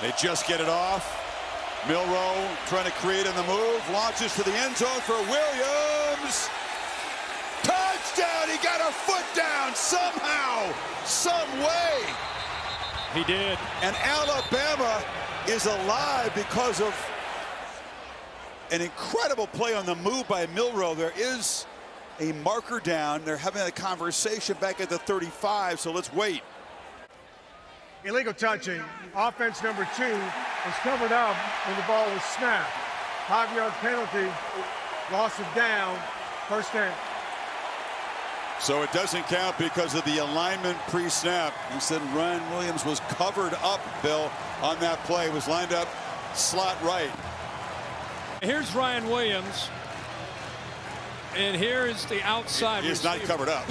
They just get it off. Milroe trying to create in the move. Launches to the end zone for Williams. Touchdown! He got a foot down somehow, some way. He did. And Alabama is alive because of an incredible play on the move by Milroe. There is a marker down. They're having a conversation back at the 35, so let's wait. Illegal touching. Offense number 2 was covered up when the ball was snapped. 5-yard penalty, loss of down, first down. So it doesn't count because of the alignment pre-snap. He said Ryan Williams was covered up, Bill, on that play. Was lined up slot right. Here's Ryan Williams. And here is the outside. He's not covered up.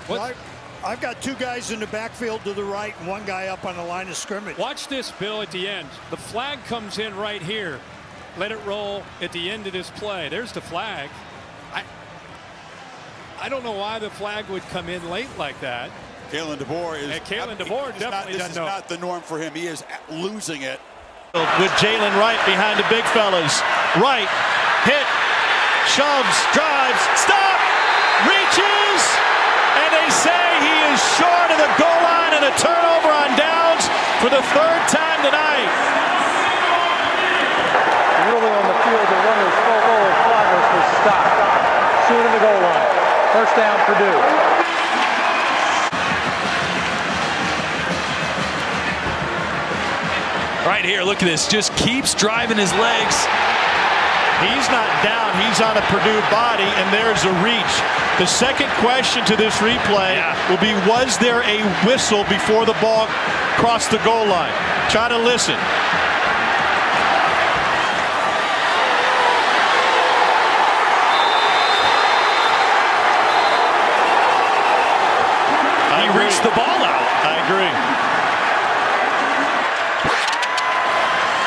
What? I've got 2 guys in the backfield to the right and 1 guy up on the line of scrimmage. Watch this, Bill, at the end. The flag comes in right here. Let it roll at the end of this play. There's the flag. I don't know why the flag would come in late like that. Kalen DeBoer is. And Kalen DeBoer definitely doesn't know. This is not the norm for him. He is losing it. With Jalen Wright behind the big fellas. Wright, hit, shoves, drives, stop, reaches, and they say he is short of the goal line and a turnover on downs for the 3rd time tonight. Ruling on the field, the runner's full goal of progress was stopped. Short of the goal line. First down, Purdue. Right here, look at this. Just keeps driving his legs. He's not down. He's on a Purdue body, and there's a reach. The second question to this replay will be, was there a whistle before the ball crossed the goal line? Try to listen. He reached the ball out. I agree.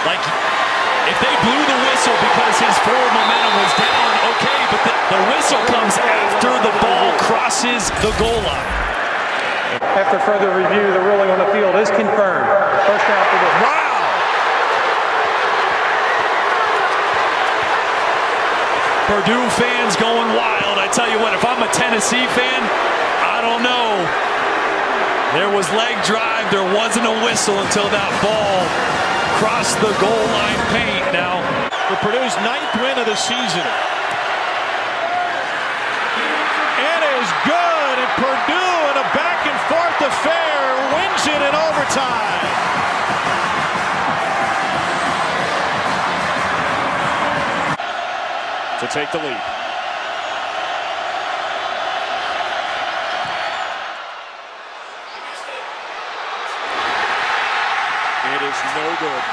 Like, if they blew the whistle because his forward momentum was down, okay, but the whistle comes after the ball crosses the goal line. After further review, the ruling on the field is confirmed. First down, Purdue. Wow! Purdue fans going wild. I tell you what, if I'm a Tennessee fan, I don't know. There was leg drive. There wasn't a whistle until that ball crossed the goal line paint. Now, for Purdue's 9th win of the season. It is good, and Purdue in a back-and-forth affair wins it in overtime. To take the lead. It is no good.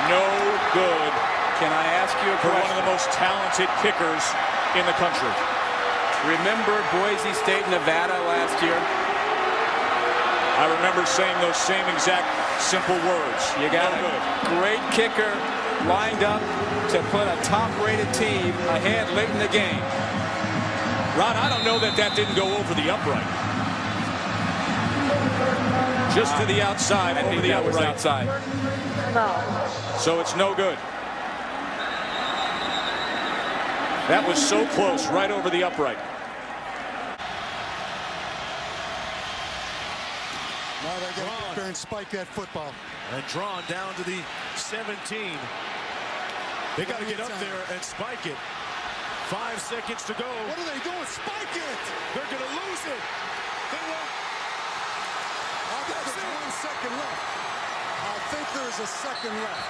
No good. Can I ask you a for question? one of the most talented kickers in the country. Remember Boise State, Nevada last year? I remember saying those same exact simple words. You got a great kicker lined up to put a top-rated team ahead late in the game. Ron, I don't know that didn't go over the upright. Just to the outside, over the that was upright. outside. So it's no good. That was so close, right over the upright. Now they got to get there and spike that football. And drawn down to the 17. They got to get up there and spike it. 5 seconds to go. What are they doing? Spike it! They're going to lose it. They won't. I think there's 1 second left. I think there's a second left.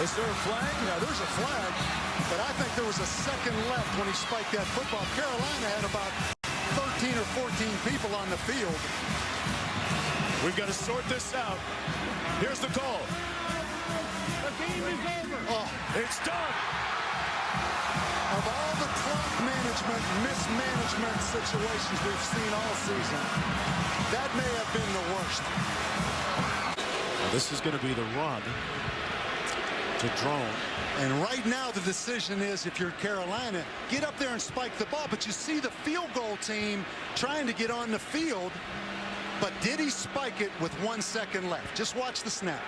Is there a flag? Yeah, there's a flag. But I think there was a second left when he spiked that football. Carolina had about 13 or 14 people on the field. We've got to sort this out. Here's the call. The game is over. Oh, it's done. Of all the clock management, mismanagement situations we've seen all season, that may have been the worst. Now this is going to be the run to Drone. And right now the decision is, if you're Carolina, get up there and spike the ball. But you see the field goal team trying to get on the field. But did he spike it with 1 second left? Just watch the snap.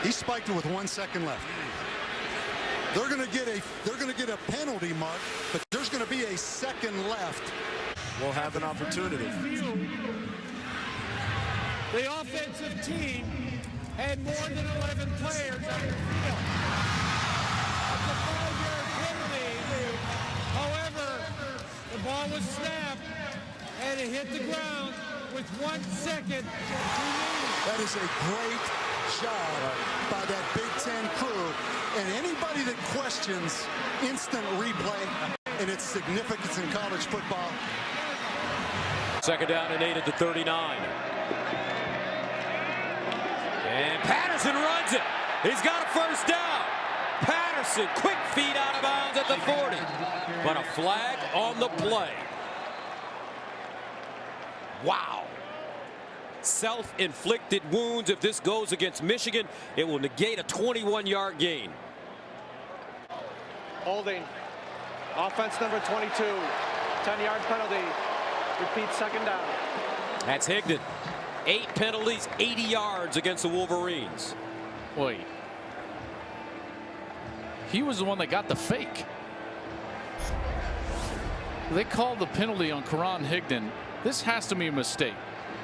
He spiked it with 1 second left. They're going to get a penalty mark, but there's going to be a second left. We'll have an opportunity. The offensive team had more than 11 players on the field. It's a 5-yard penalty. However, the ball was snapped and it hit the ground with 1 second remaining. That is a great job by that Big Ten crew. And anybody that questions instant replay and its significance in college football. Second down and 8 at the 39. And Patterson runs it. He's got a first down. Patterson, quick feet out of bounds at the 40. But a flag on the play. Wow. Self-inflicted wounds. If this goes against Michigan, it will negate a 21-yard gain. Holding. Offense number 22. 10-yard penalty. Repeat second down. That's Higdon. 8 penalties, 80 yards against the Wolverines. Wait. He was the one that got the fake. They called the penalty on Karan Higdon. This has to be a mistake.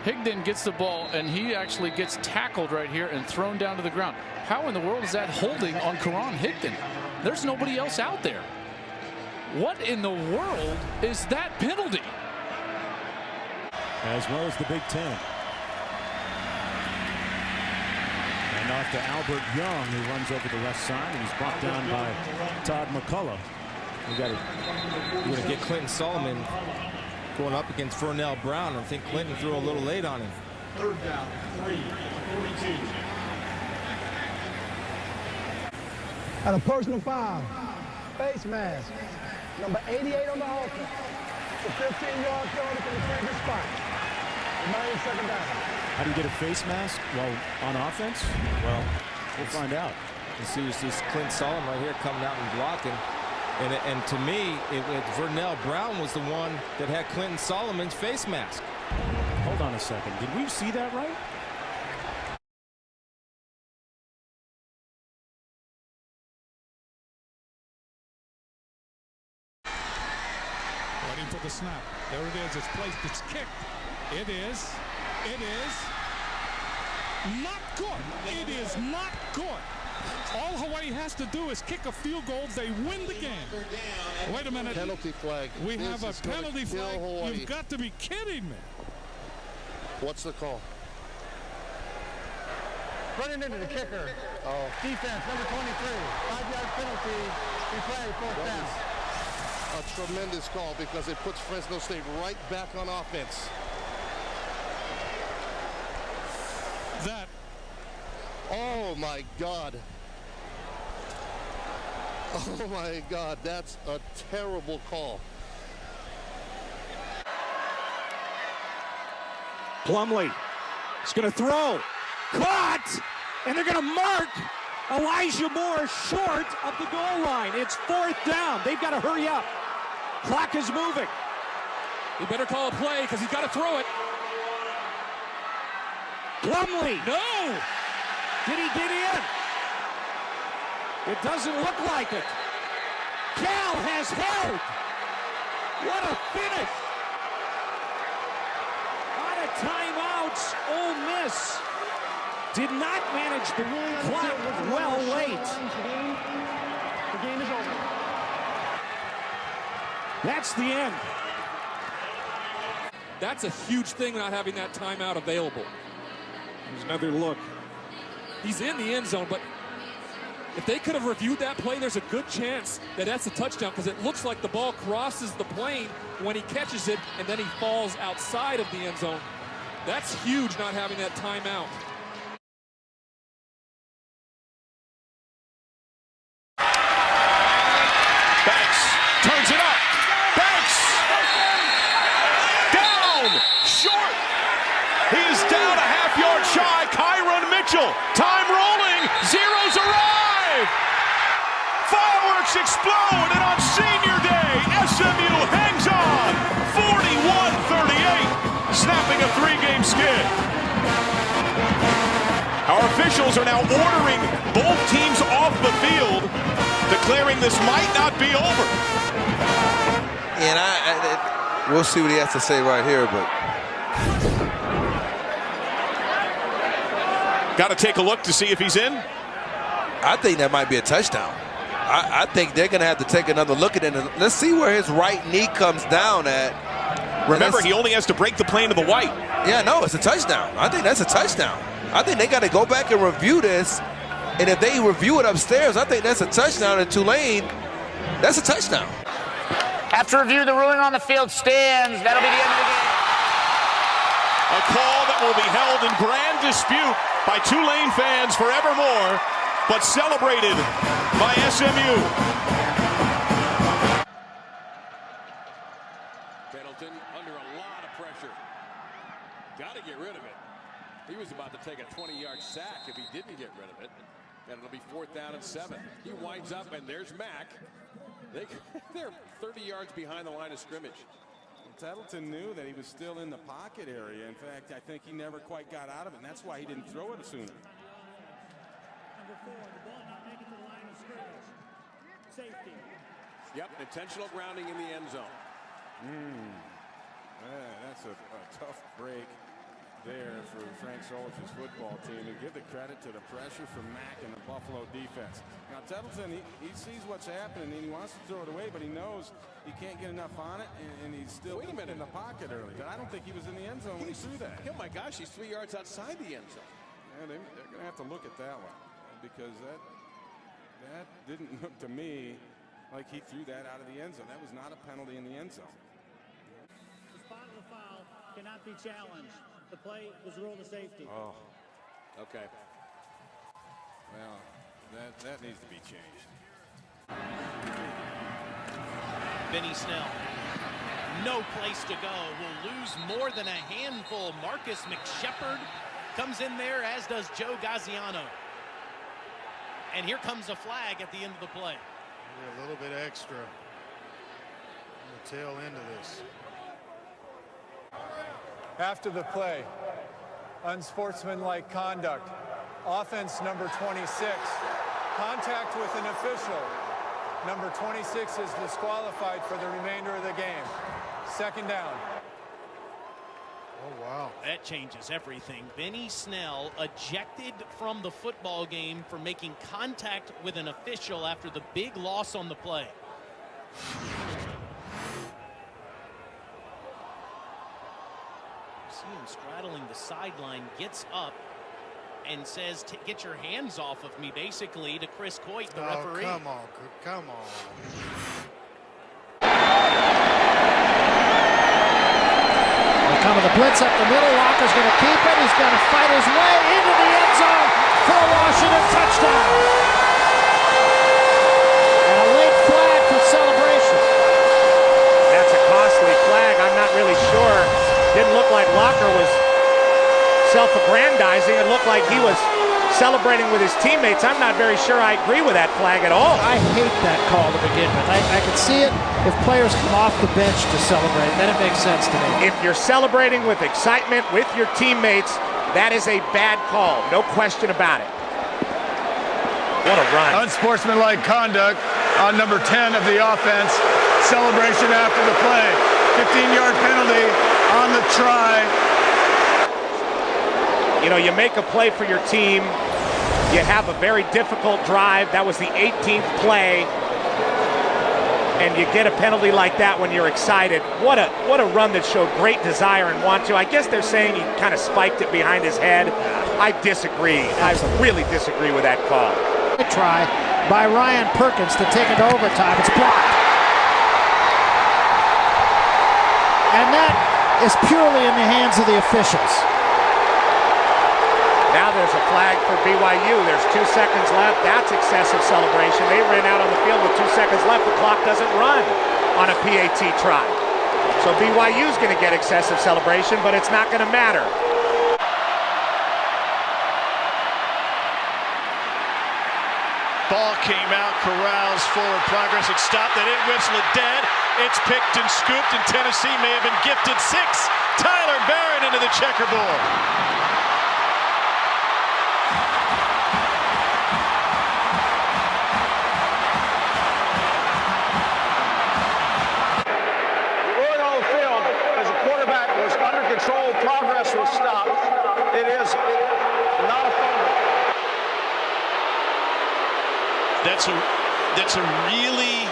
Higdon gets the ball and he actually gets tackled right here and thrown down to the ground. How in the world is that holding on Karan Higdon? There's nobody else out there. What in the world is that penalty? As well as the Big Ten. And off to Albert Young, who runs over the left side, and he's brought down by Todd McCullough. We're going to get Clinton Solomon going up against Vernell Brown. I think Clinton threw a little late on him. Third down, 3:42. At a personal foul, face mask, number 88 on the offense. It's a 15-yard penalty from the previous spot. Remaining second down. How do you get a face mask while on offense? Well, we'll find out. You see this Clinton Solomon right here coming out and blocking. And to me, Vernell Brown was the one that had Clinton Solomon's face mask. Hold on a second. Did we see that right? Waiting for the snap. There it is. It's placed. It's kicked. It is. It is not good. It is not good. All Hawaii has to do is kick a field goal. They win the game. Wait a minute. Penalty flag. We have a penalty flag. You've got to be kidding me. What's the call? Running into the kicker. Oh. Defense, number 23. 5-yard penalty. Replay, fourth down. A tremendous call because it puts Fresno State right back on offense. That. Oh my God. Oh my God, that's a terrible call. Plumlee is going to throw. Caught! And they're going to mark Elijah Moore short of the goal line. It's fourth down. They've got to hurry up. Clock is moving. He better call a play because he's got to throw it. Plumlee. No! Did he get in? It doesn't look like it. Cal has held. What a finish. Out of timeouts, Ole Miss did not manage the clock well late. The game is over. That's the end. That's a huge thing not having that timeout available. There's another look. He's in the end zone, but if they could have reviewed that play, there's a good chance that that's a touchdown because it looks like the ball crosses the plane when he catches it and then he falls outside of the end zone. That's huge not having that timeout. Banks turns it up. Banks down short. He is down a half-yard shy. Kyron Mitchell. Time rolling. Zeros arrive. Fireworks explode, and on senior day, SMU hangs on. 41-38, snapping a 3. skin. Our officials are now ordering both teams off the field, declaring this might not be over. And we'll see what he has to say right here, but got to take a look to see if he's in. I think that might be a touchdown. I think they're going to have to take another look at it. And let's see where his right knee comes down at. Remember, he only has to break the plane to the white. Yeah, no, it's a touchdown. I think that's a touchdown. I think they got to go back and review this. And if they review it upstairs, I think that's a touchdown. In Tulane, that's a touchdown. After review, the ruling on the field stands. That'll be the end of the game. A call that will be held in grand dispute by Tulane fans forevermore, but celebrated by SMU. Pendleton under a lot of pressure. Got to get rid of it. He was about to take a 20-yard sack if he didn't get rid of it. And it'll be 4th down and 7. He winds up, and there's Mack. They're 30 yards behind the line of scrimmage. Tettleton knew that he was still in the pocket area. In fact, I think he never quite got out of it, and that's why he didn't throw it sooner. Number 4, the ball not making the line of scrimmage. Safety. Yep, intentional grounding in the end zone. That's a tough break there for Frank Solich's football team, and give the credit to the pressure from Mack and the Buffalo defense. Now Tettleton, he sees what's happening and he wants to throw it away, but he knows he can't get enough on it, and he's still in the pocket early. But I don't think he was in the end zone when he threw that. Oh my gosh, he's 3 yards outside the end zone. Yeah, they're going to have to look at that one, because that didn't look to me like he threw that out of the end zone. That was not a penalty in the end zone. The spot of the foul cannot be challenged. The play was ruled a safety. Oh, okay. Well, that needs to be changed. Benny Snell, no place to go. Will lose more than a handful. Marcus McShepard comes in there, as does Joe Gaziano. And here comes a flag at the end of the play. A little bit extra on the tail end of this. After the play, unsportsmanlike conduct. Offense number 26. Contact with an official. Number 26 is disqualified for the remainder of the game. 2nd down. Oh, wow. That changes everything. Benny Snell ejected from the football game for making contact with an official after the big loss on the play. See him straddling the sideline, gets up and says, get your hands off of me, basically, to Chris Coit, the referee. Come on, come on. Coming the blitz up the middle. Walker's going to keep it. He's going to fight his way into the end zone for a Washington touchdown. And a late flag for celebration. That's a costly flag. I'm not really sure. Didn't look like Walker was self-aggrandizing. It looked like he was celebrating with his teammates. I'm not very sure I agree with that flag at all. I hate that call to begin with. I can see it if players come off the bench to celebrate. Then it makes sense to me. If you're celebrating with excitement with your teammates, that is a bad call. No question about it. What a run. Unsportsmanlike conduct on number 10 of the offense. Celebration after the play. 15-yard penalty on the try. You know, you make a play for your team. You have a very difficult drive. That was the 18th play. And you get a penalty like that when you're excited. What a run that showed great desire and want to. I guess they're saying he kind of spiked it behind his head. I disagree. I really disagree with that call. A try by Ryan Perkins to take it to overtime. It's blocked. And that is purely in the hands of the officials. Now there's a flag for BYU. There's 2 seconds left. That's excessive celebration. They ran out on the field with 2 seconds left. The clock doesn't run on a PAT try. So BYU's going to get excessive celebration, but it's not going to matter. Ball came out, corrals, forward progress. It stopped, they didn't whistle it dead. It's picked and scooped, and Tennessee may have been gifted 6. Tyler Barron into the checkerboard. Rolling on the field as the quarterback was under control, progress was stopped. It is not a fumble. That's a really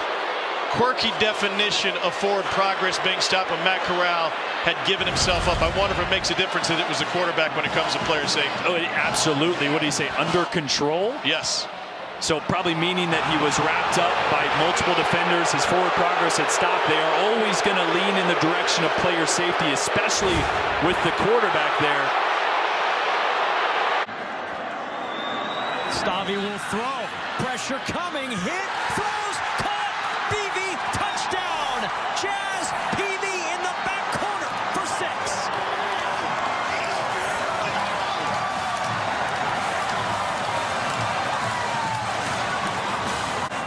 quirky definition of forward progress being stopped when Matt Corral had given himself up. I wonder if it makes a difference that it was the quarterback when it comes to player safety. Oh, absolutely. What do you say? Under control? Yes. So probably meaning that he was wrapped up by multiple defenders. His forward progress had stopped. They are always going to lean in the direction of player safety, especially with the quarterback there. Stavi will throw. Pressure coming. Hit. Throws. Caught. Peavy. Touchdown. Jazz. Peavy in the back corner for 6.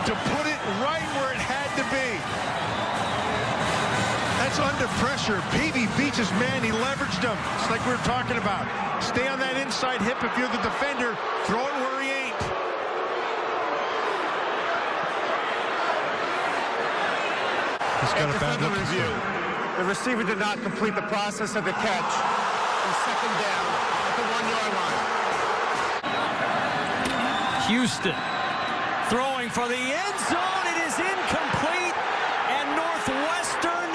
To put it right where it had to be. That's under pressure. Peavy beats his man. He leveraged him. It's like we were talking about. Stay on that inside hip if you're the defender. Throw it where he ain't. He's got a bad look review. The receiver did not complete the process of the catch. And second down at the 1-yard line. Houston throwing for the end zone. It is incomplete, and Northwestern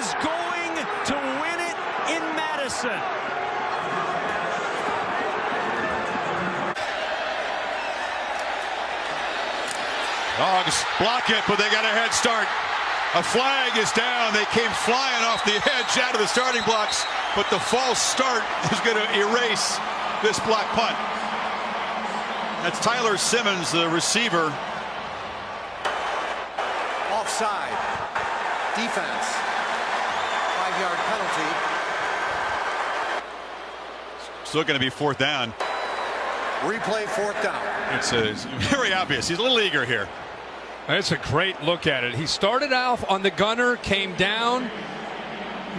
is going to win it in Madison. Dogs block it, but they got a head start. A flag is down. They came flying off the edge out of the starting blocks, but the false start is going to erase this block punt. That's Tyler Simmons, the receiver. Offside. Defense. 5-yard penalty. Still going to be 4th down. Replay 4th down. It's very obvious. He's a little eager here. That's a great look at it. He started off on the gunner, came down.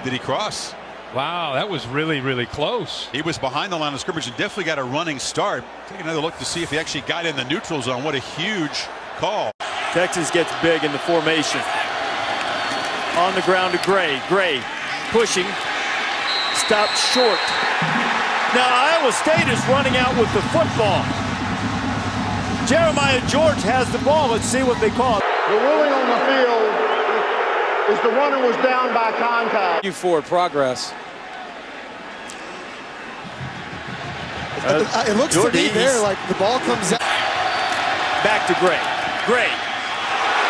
Did he cross? Wow, that was really, really close. He was behind the line of scrimmage and definitely got a running start. Take another look to see if he actually got in the neutral zone. What a huge call. Texas gets big in the formation. On the ground to Gray. Gray pushing. Stopped short. Now Iowa State is running out with the football. Jeremiah George has the ball. Let's see what they call. The ruling on the field is the runner was down by contact. Forward progress. It looks to me there like the ball comes out. Back to Gray. Gray.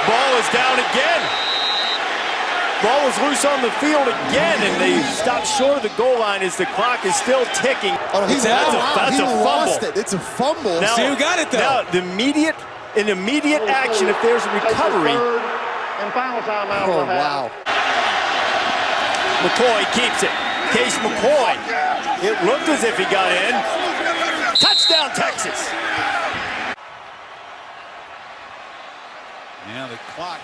Ball is down again. Ball is loose on the field again, and they stop short of the goal line as the clock is still ticking. Oh, that's a fumble. Lost it. It's a fumble. Now, see who got it, though. Now, the immediate action, if there's a recovery. And final timeout. Oh, wow. McCoy keeps it. Case McCoy. It looked as if he got in. Touchdown, Texas. Now the clock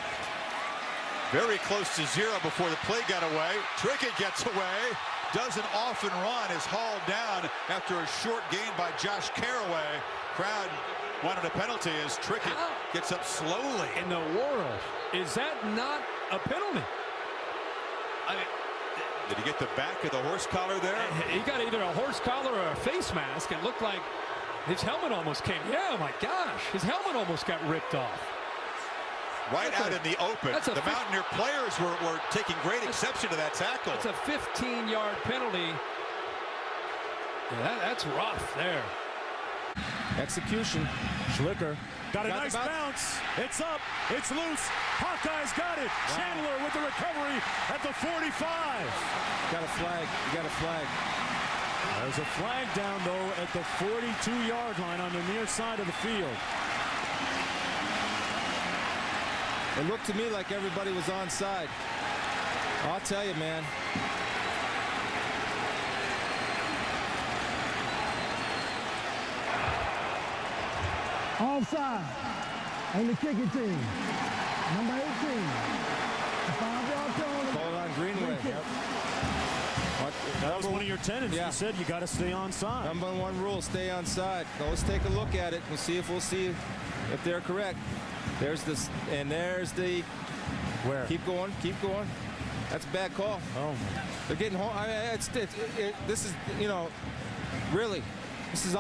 very close to 0 before the play got away. Trickett gets away. Doesn't often run. Is hauled down after a short gain by Josh Caraway. Crowd wanted a penalty as Trickett gets up slowly. In the world, is that not a penalty? I mean, did he get the back of the horse collar there? He got either a horse collar or a face mask. It looked like his helmet almost came. Yeah, my gosh, his helmet almost got ripped off. Right out in the open. The Mountaineer players were taking great exception to that tackle. It's a 15-yard penalty. Yeah, that's rough there. Execution. Schlicker. Got a nice bounce. It's up. It's loose. Hawkeyes got it. Wow. Chandler with the recovery at the 45. Got a flag. You got a flag. There's a flag down, though, at the 42-yard line on the near side of the field. It looked to me like everybody was onside. I'll tell you, man. Offside on the kicking team. Number 18. The 5-yard penalty. Call it on Greenway. Yep. That was one of your tenets. You said you got to stay onside. Number one rule, stay onside. Let's take a look at it. We'll see if they're correct. There's this, and there's the. Where? Keep going. Keep going. That's a bad call. Oh, they're getting home. This is, really, this is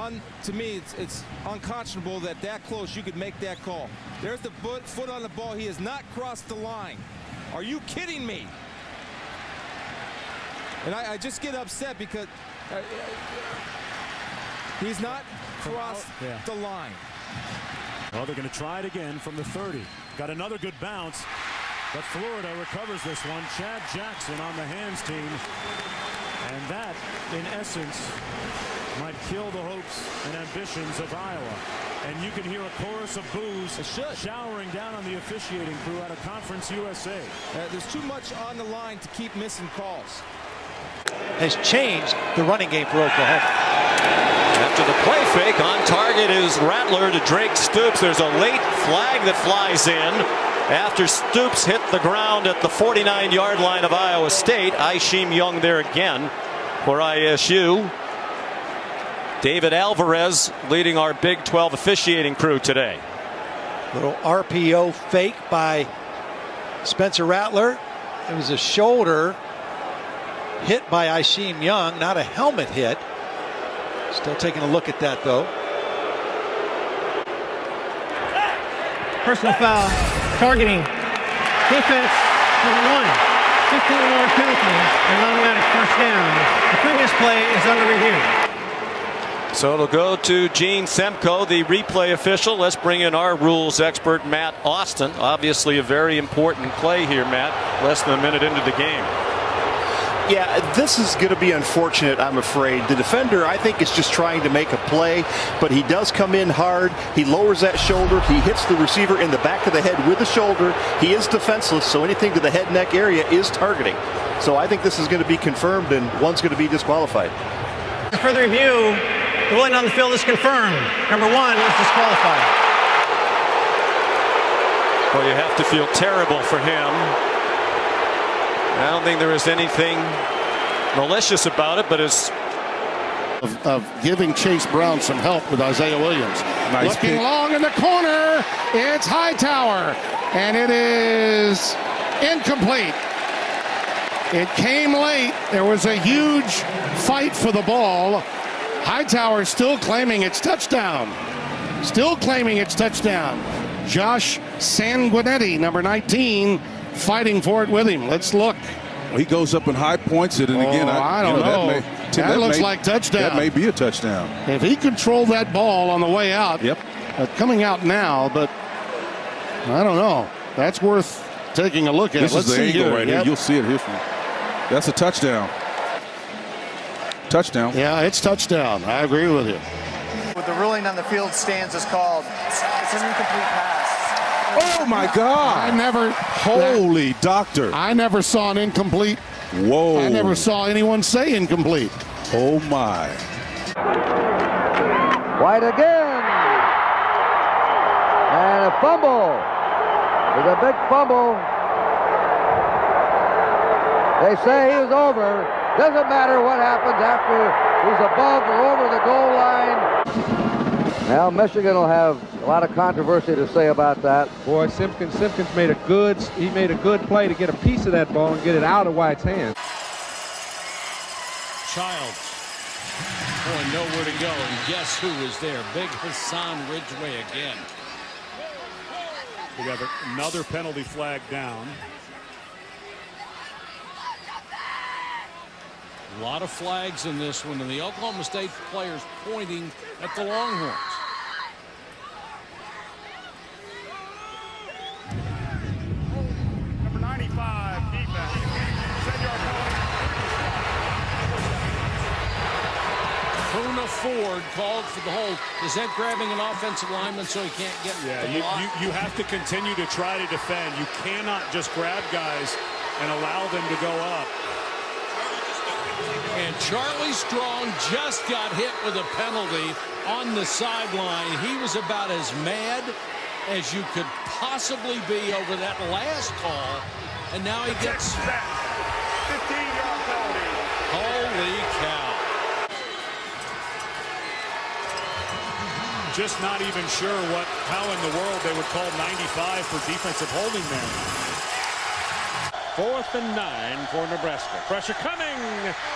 to me, it's unconscionable that close you could make that call. There's the foot on the ball. He has not crossed the line. Are you kidding me? And I just get upset because he's not crossed the line. Well, they're going to try it again from the 30. Got another good bounce, but Florida recovers this one. Chad Jackson on the hands team. And that, in essence, might kill the hopes and ambitions of Iowa. And you can hear a chorus of boos showering down on the officiating crew out of Conference USA. There's too much on the line to keep missing calls. Has changed the running game for Oklahoma. After the play fake, on target is Rattler to Drake Stoops. There's a late flag that flies in after Stoops hit the ground at the 49-yard line of Iowa State. Aishim Young there again for ISU. David Alvarez leading our Big 12 officiating crew today. Little RPO fake by Spencer Rattler. It was a shoulder hit by Aishim Young, not a helmet hit. Still taking a look at that, though. Personal foul, targeting, defense, number 1, 15-yard penalty, and an automatic first down. The previous play is under review. So it'll go to Gene Semko, the replay official. Let's bring in our rules expert, Matt Austin. Obviously a very important play here, Matt, less than a minute into the game. Yeah, this is going to be unfortunate, I'm afraid. The defender, I think, is just trying to make a play, but he does come in hard. He lowers that shoulder. He hits the receiver in the back of the head with the shoulder. He is defenseless, so anything to the head neck area is targeting. So I think this is going to be confirmed, and one's going to be disqualified. For further review, the ruling on the field is confirmed. Number 1 is disqualified. Well, you have to feel terrible for him. I don't think there is anything malicious about it, but it's of giving Chase Brown some help with Isaiah Williams. Nice Looking pick. long in the corner, it's Hightower, and it is incomplete. It came late. There was a huge fight for the ball. Hightower still claiming it's touchdown. Still claiming it's touchdown. Josh Sanguinetti, number 19, fighting for it with him. Let's look. He goes up and high points it, and again, I don't know. That looks like touchdown. That may be a touchdown. If he controlled that ball on the way out, coming out now, but I don't know. That's worth taking a look at. This Let's is the see angle here. right here. You'll see it here. That's a touchdown. Touchdown. Yeah, it's touchdown. I agree with you. With the ruling on the field stands is called. It's an incomplete pass. Oh my God! Holy doctor! I never saw an incomplete. Whoa! I never saw anyone say incomplete. Oh my! White again, and a fumble. With a big fumble. They say he was over. Doesn't matter what happens after he's above or over the goal line. Now Michigan will have a lot of controversy to say about that. Boy, Simpkins made a good play to get a piece of that ball and get it out of White's hands. Childs. Boy, nowhere to go, and guess who is there? Big Hassan Ridgeway again. We got another penalty flag down. A lot of flags in this one, and the Oklahoma State players pointing at the Longhorns. Number 95, defense. Puna Ford called for the hold. Is that grabbing an offensive lineman so he can't get the block? You have to continue to try to defend. You cannot just grab guys and allow them to go up. And Charlie Strong just got hit with a penalty on the sideline. He was about as mad as you could possibly be over that last call. And now he gets 15-yard penalty. Holy just not even sure how in the world they would call 95 for defensive holding there. 4th and 9 for Nebraska. Pressure coming.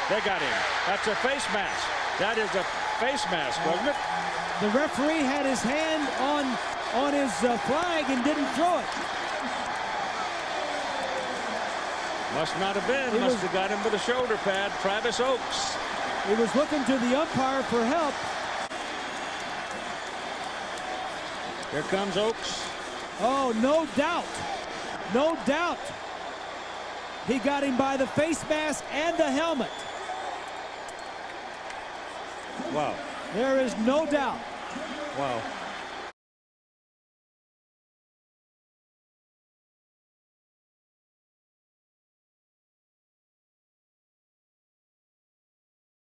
They got him. That's a face mask. That is a face mask, wasn't it? The referee had his hand on his flag and didn't throw it. Must not have been. Must have got him with a shoulder pad. Travis Oaks. He was looking to the umpire for help. Here comes Oaks. Oh, no doubt. No doubt. He got him by the face mask and the helmet. Wow. There is no doubt. Wow.